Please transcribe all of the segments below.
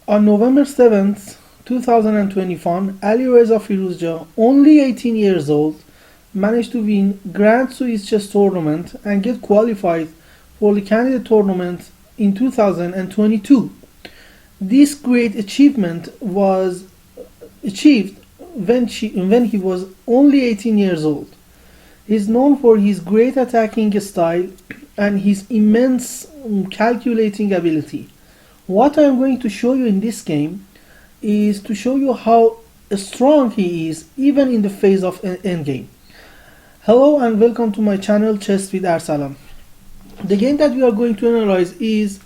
On November 7th, 2021, Ali Reza Firuzja, only 18 years old, managed to win Grand Swiss Chess Tournament and get qualified for the candidate tournament in 2022. This great achievement was achieved when he was only 18 years old. He is known for his great attacking style and his immense calculating ability. What I am going to show you in this game is to show you how strong he is even in the face of an endgame. Hello and welcome to my channel Chess with Arsalan. The game that we are going to analyze is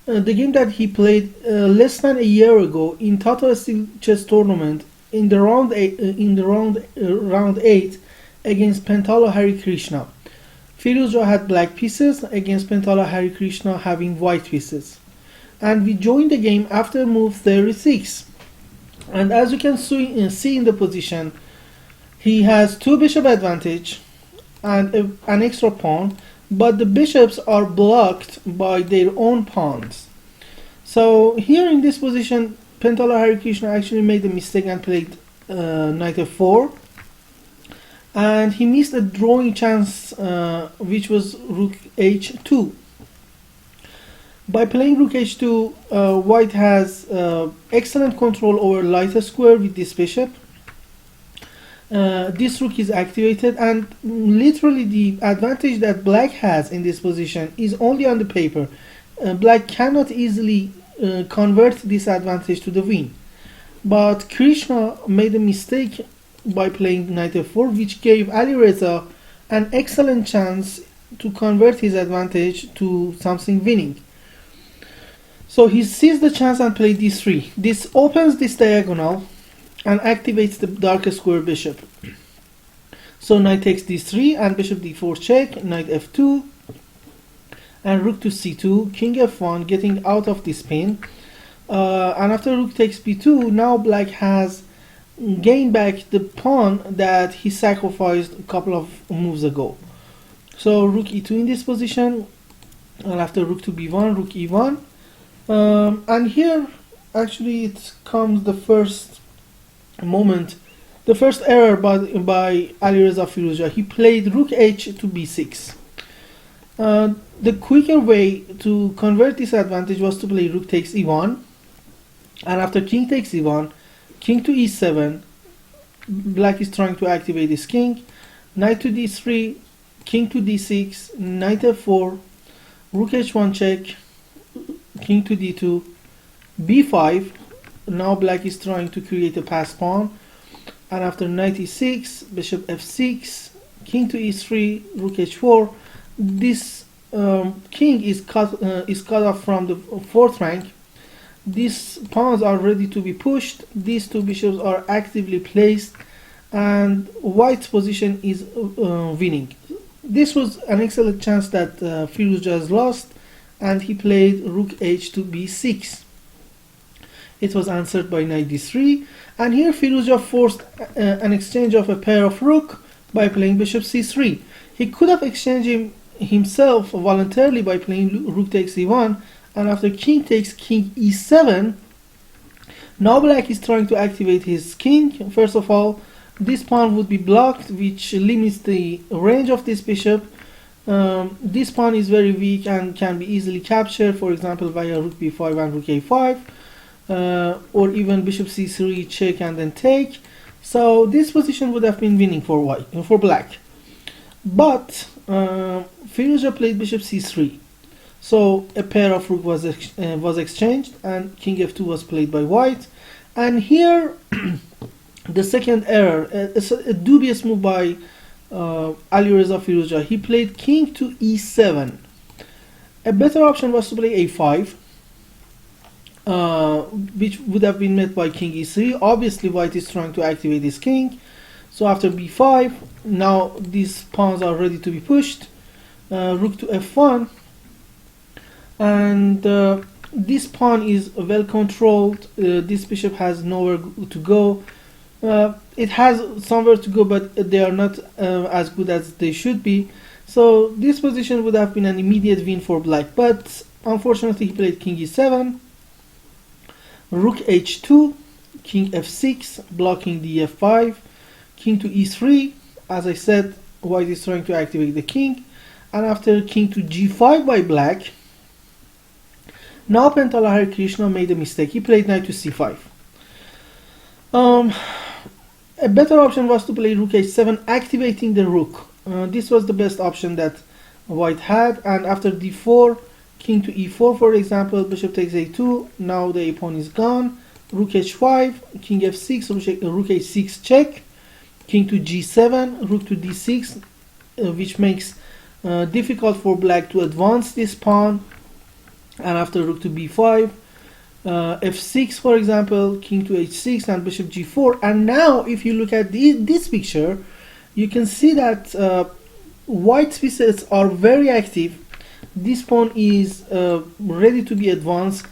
the game that he played less than a year ago in Tata Steel Chess Tournament in the round eight against Pentala Hari Krishna. Firuzja had black pieces against Pentala Hari Krishna having white pieces. And we joined the game after move 36. And as you can see in the position, he has two bishop advantage and an extra pawn, but the bishops are blocked by their own pawns. So here in this position, Pentala Hari Krishna actually made a mistake and played knight f4. And he missed a drawing chance, which was rook h2. By playing rook h2, white has excellent control over lighter square with this bishop. This rook is activated, and literally the advantage that black has in this position is only on the paper. Black cannot easily convert this advantage to the win. But Krishna made a mistake by playing knight f4, which gave Ali Reza an excellent chance to convert his advantage to something winning. So he seized the chance and played d3. This opens this diagonal and activates the darker square bishop. So knight takes d3 and bishop d4 check, knight f2, and rook to c2, king f1, getting out of this pin. And after rook takes b2, now black has gained back the pawn that he sacrificed a couple of moves ago. So rook e2 in this position, and after rook to b1, rook e1. And here actually it comes the first moment, the first error by Ali Reza Firuzja. He played rook h to b6. The quicker way to convert this advantage was to play rook takes e1, and after king takes e1, king to e7, black is trying to activate his king, knight to d3, king to d6, knight f4, rook h1 check, king to d2, b5. Now black is trying to create a pass pawn, and after knight e6, bishop f6, king to e3, rook h4. This king is cut off from the fourth rank. These pawns are ready to be pushed. These two bishops are actively placed, and white's position is winning. This was an excellent chance that Firuzja has lost, and he played rook h to b6. It was answered by knight d3, and here Firuzja forced an exchange of a pair of rook by playing bishop c3. He could have exchanged himself voluntarily by playing rook takes e1, and after king takes king e7, now black is trying to activate his king. First of all, this pawn would be blocked, which limits the range of this bishop. This pawn is very weak and can be easily captured, for example via rook b5 and rook a5, or even bishop c3 check and then take. So this position would have been winning for black. But Firuzja played bishop c3. So a pair of rook was exchanged, and king f2 was played by white. And here the second error, a dubious move by Ali Reza Firuzja. He played king to e7. A better option was to play a5, which would have been met by king e3. Obviously white is trying to activate his king. So after b5, now these pawns are ready to be pushed. Rook to f1, and this pawn is well controlled. This bishop has nowhere to go. It has somewhere to go, but they are not as good as they should be. So this position would have been an immediate win for black, but unfortunately he played king e7. rook h2, king f6, blocking the f5, king to e3. As I said, white is trying to activate the king, and after king to g5 by black, now Pentala Hare Krishna made a mistake. He played knight to c5. A better option was to play rook h7, activating the rook. This was the best option that white had, and after d4, king to e4, for example, bishop takes a2, now the a pawn is gone, rook h5, king f6, rook h6 check, king to g7, rook to d6, which makes difficult for black to advance this pawn, and after rook to b5, f6 for example, king to h6 and bishop g4. And now if you look at this picture, you can see that white's pieces are very active. This pawn is ready to be advanced,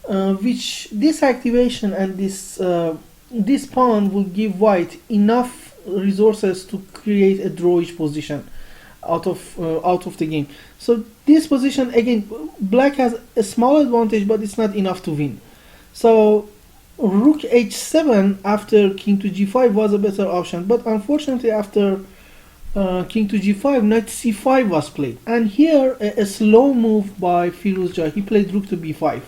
which this activation and this pawn will give white enough resources to create a drawish position out of the game. So this position, again, black has a small advantage, but it's not enough to win. So rook h7 after king to g5 was a better option, but unfortunately after king to g5, knight c5 was played, and here a slow move by Firuzja. He played rook to b5.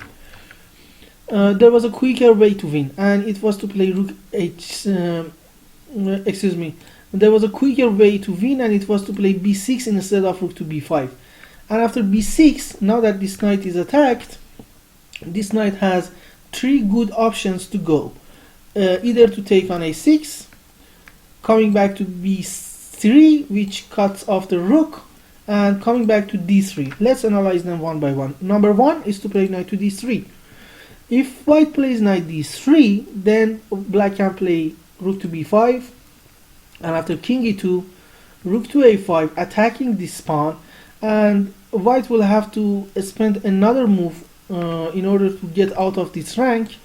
There was a quicker way to win, and it was to play rook there was a quicker way to win, and it was to play b6 instead of rook to b5. And after b6, now that this knight is attacked, this knight has three good options to go. Either to take on a6, coming back to b3, which cuts off the rook, and coming back to d3. Let's analyze them one by one. Number one is to play knight to d3. If white plays knight d3, then black can play rook to b5, and after king e2, rook to a5, attacking this pawn, and white will have to spend another move in order to get out of this rank.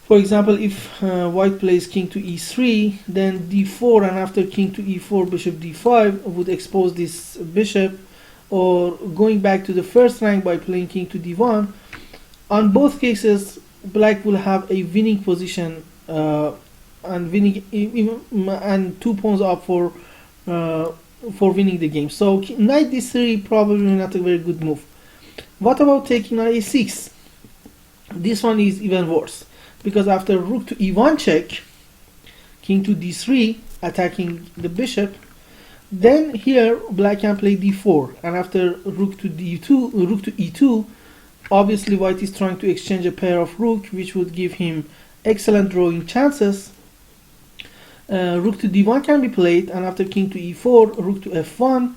For example, if white plays king to e3, then d4, and after king to e4, bishop d5 would expose this bishop, or going back to the first rank by playing king to d1. On both cases, black will have a winning position and winning and 2 pawns up for winning the game. So knight d3 probably not a very good move. What about taking on a6? This one is even worse, because after rook to e1 check, king to d3, attacking the bishop, then here black can play d4, and after rook to e2, obviously white is trying to exchange a pair of rook, which would give him excellent drawing chances. Rook to d1 can be played, and after king to e4, rook to f1,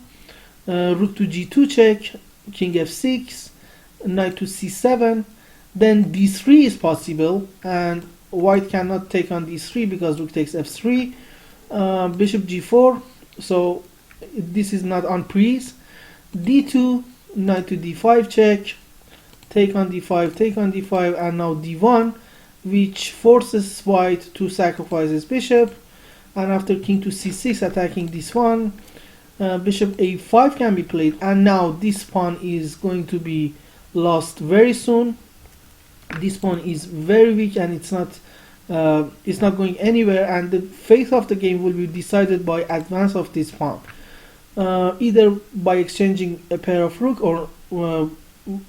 rook to g2 check, king f6, knight to c7, then d3 is possible, and white cannot take on d3 because rook takes f3, bishop g4, so this is not on prise, d2, knight to d5 check, take on d5, and now d1, which forces white to sacrifice his bishop, and after king to c6, attacking this one, bishop a5 can be played, and now this pawn is going to be lost very soon. This pawn is very weak, and it's not going anywhere, and the fate of the game will be decided by advance of this pawn, either by exchanging a pair of rook, or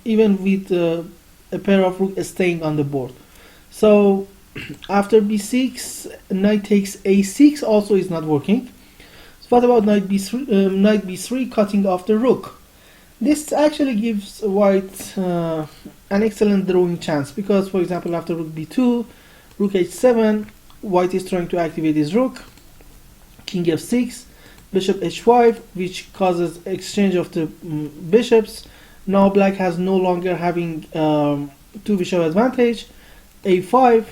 even with a pair of rook staying on the board. So after b6, knight takes a6 also is not working. So what about knight b3, cutting off the rook? This actually gives white an excellent drawing chance, because for example after rook b2, rook h7, white is trying to activate his rook, king f6, bishop h5, which causes exchange of the bishops. Now black has no longer having 2 bishop advantage, a5,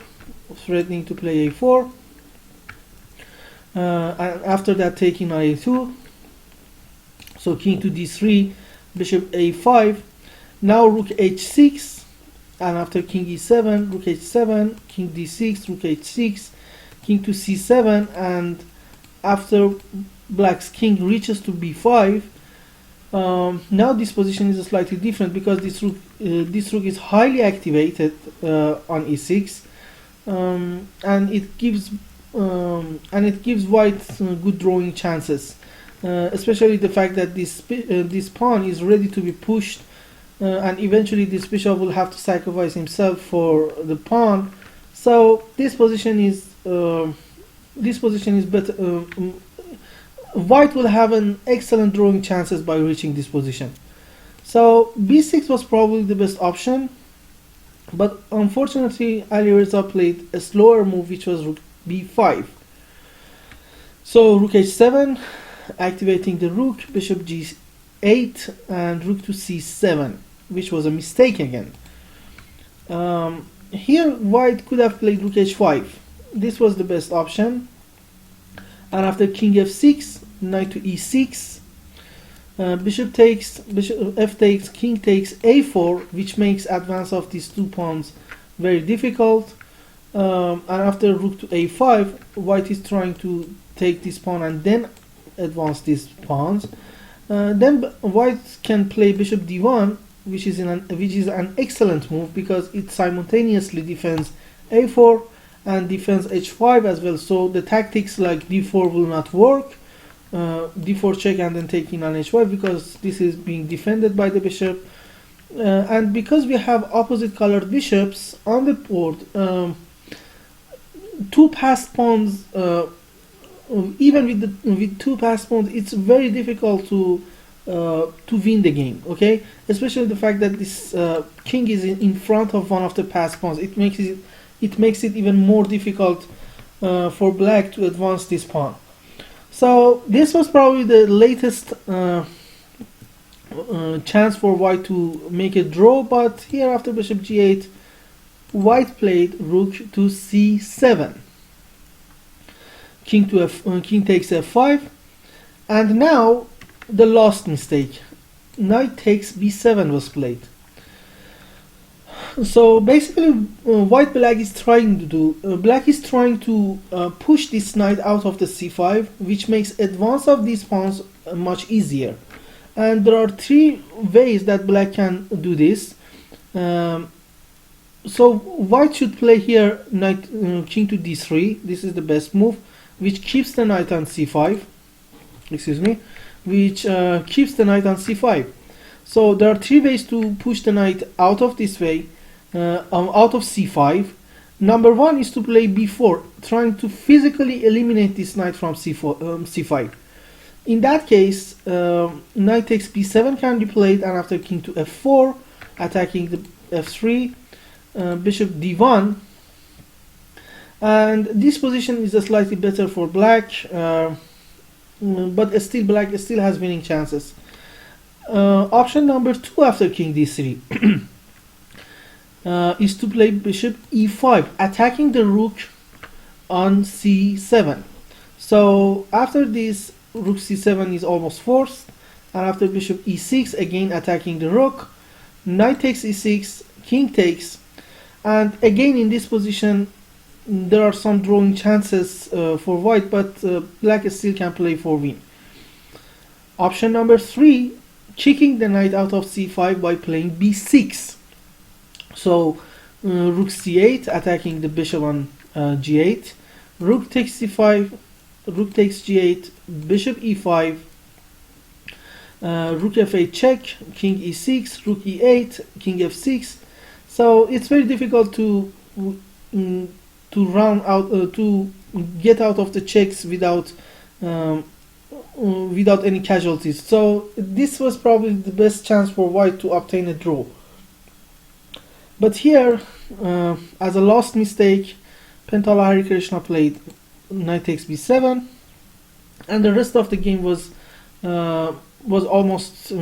threatening to play a4, and after that taking on a2, so king to d3, bishop a5, now rook h6, and after king e7, rook h7, king d6, rook h6, king to c7, and after black's king reaches to b5, Now this position is slightly different because this rook is highly activated on e6, and it gives white good drawing chances, especially the fact that this pawn is ready to be pushed, and eventually this bishop will have to sacrifice himself for the pawn. So this position is better. White will have an excellent drawing chances by reaching this position. So b6 was probably the best option, but unfortunately Ali Reza played a slower move, which was rook b5. So rook h7, activating the rook, bishop g8, and rook to c7, which was a mistake again. Here white could have played rook h5. This was the best option. And after king f6, knight to e6, bishop takes, bishop f takes, king takes a4, which makes advance of these two pawns very difficult. And after rook to a5, white is trying to take this pawn and then advance these pawns. Then white can play bishop d1, which is an excellent move because it simultaneously defends a4 and defends h5 as well. So the tactics like d4 will not work, d4 check and then taking on h5, because this is being defended by the bishop. And because we have opposite colored bishops on the board, two passed pawns, even with two passed pawns, it's very difficult to win the game. Okay, especially the fact that this king is in front of one of the passed pawns. It makes it even more difficult for black to advance this pawn. So this was probably the latest chance for white to make a draw, but here after bishop g8, white played rook to c7, king takes f5, and now the last mistake, knight takes b7 was played. So basically, black is trying to push this knight out of the c5, which makes advance of these pawns much easier. And there are three ways that black can do this. So white should play here knight king to d3. This is the best move, which keeps the knight on c5. Excuse me, which keeps the knight on c5. So there are three ways to push the knight out of this way. Out of c5. Number one is to play b4, trying to physically eliminate this knight from c5. In that case, knight takes b7 can be played, and after king to f4, attacking the f3, bishop d1, and this position is slightly better for black, but still black still has winning chances. Option number two after king d3 is to play bishop e5, attacking the rook on c7. So after this, rook c7 is almost forced, and after bishop e6, again attacking the rook, knight takes e6, king takes, and again in this position there are some drawing chances for white, but black still can play for win. Option number three, kicking the knight out of c5 by playing b6. So rook c8, attacking the bishop on g8, rook takes c5, rook takes g8, bishop e5, rook f8 check, king e6, rook e8, king f6. So it's very difficult to get out of the checks without any casualties. So this was probably the best chance for white to obtain a draw. But here, as a last mistake, Pentala Harikrishna played knight takes b7, and the rest of the game was almost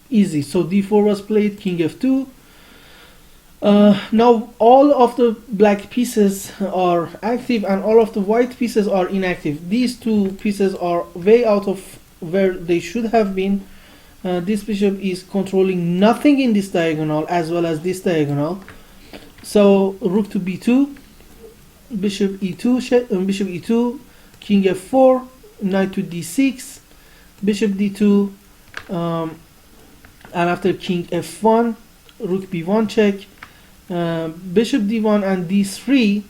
easy. So d4 was played, king f2. Now all of the black pieces are active and all of the white pieces are inactive. These two pieces are way out of where they should have been. This bishop is controlling nothing in this diagonal as well as this diagonal. So rook to b2, bishop e2, king f4, knight to d6, bishop d2, and after king f1, rook b1 check, bishop d1 and d3,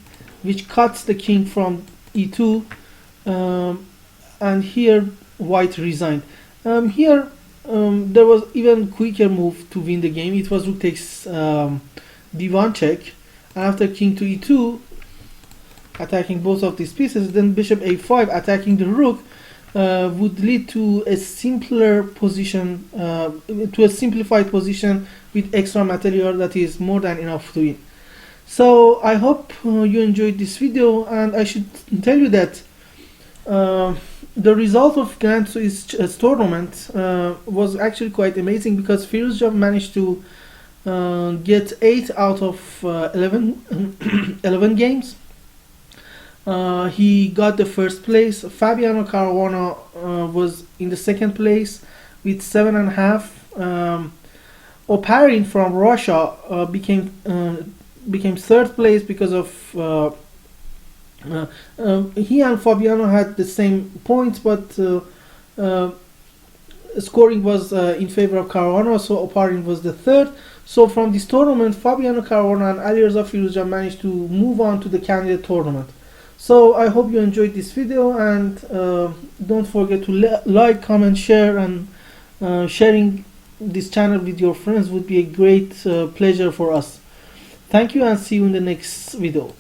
which cuts the king from e2, and here white resigned. Here there was even quicker move to win the game. It was rook takes d1 check, and after king to e2, attacking both of these pieces, then bishop a5 attacking the rook would lead to a simpler position, to a simplified position with extra material that is more than enough to win. So I hope you enjoyed this video, and I should tell you that the result of Grand Swiss tournament was actually quite amazing, because Firuzjav managed to get 8 out of 11 games. He got the first place. Fabiano Caruana was in the second place with 7.5. Oparin from Russia became third place because of he and Fabiano had the same points, but scoring was in favor of Caruana, so Oparin was the third. So from this tournament, Fabiano Caruana and Alireza Firuzjav managed to move on to the candidate tournament. So I hope you enjoyed this video, and don't forget to like, comment, share, and sharing this channel with your friends would be a great pleasure for us. Thank you, and see you in the next video.